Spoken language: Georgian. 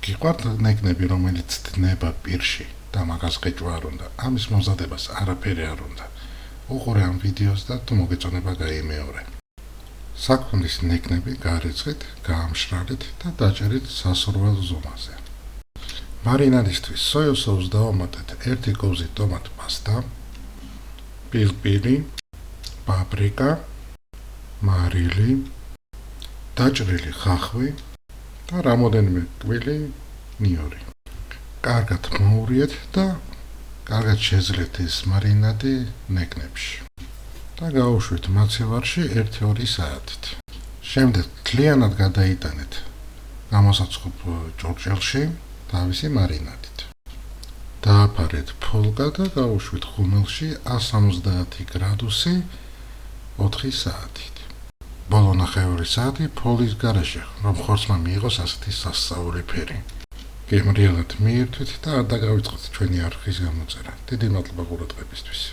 გიყვართ ნეკნები, რომელიც თნება პირში და მაგას ყეჭვა არ უნდა, ამის მომზადებას არაფერი არ უნდა. უყურე ამ ვიდეოს და თუ მოგეწონება გაიმეორე. საქმის ნეკნები გარეცხით, გაამშრალეთ და დაჭერით სასურველ ზომაზე. მარინადისთვის სოიას სოუსს დავამატეთ 1 კოვზი ტომატ პასტა, პილპილი, პაპრიკა, მარილი, დაჭრილი ხახვი და რამოდენიმე კვილი ნიორი. კარგად მოურიეთ და კარგად შეძლეთ ეს მარინადი ნეკნებში. და გაუშვით მაცივარში 1-2 საათით. შემდეგ მთლიანად გადაიტანეთ გამოსაცხობ ჭურჭელში თავისი მარინადით. დააფარეთ ფოლკა და გაუშვით ხუმელში 170 გრადუსი 4 საათით. ბოლო ნახევარი საათი ფოლის გარეშე, რომ ხორცმა მიიღოს ასეთი სასწაული ფერი. გემრიელად მიირთვით და არ დაგავიწყოთ ჩვენი არხის გამოწერა. დიდი მადლობა ყურადღებისთვის.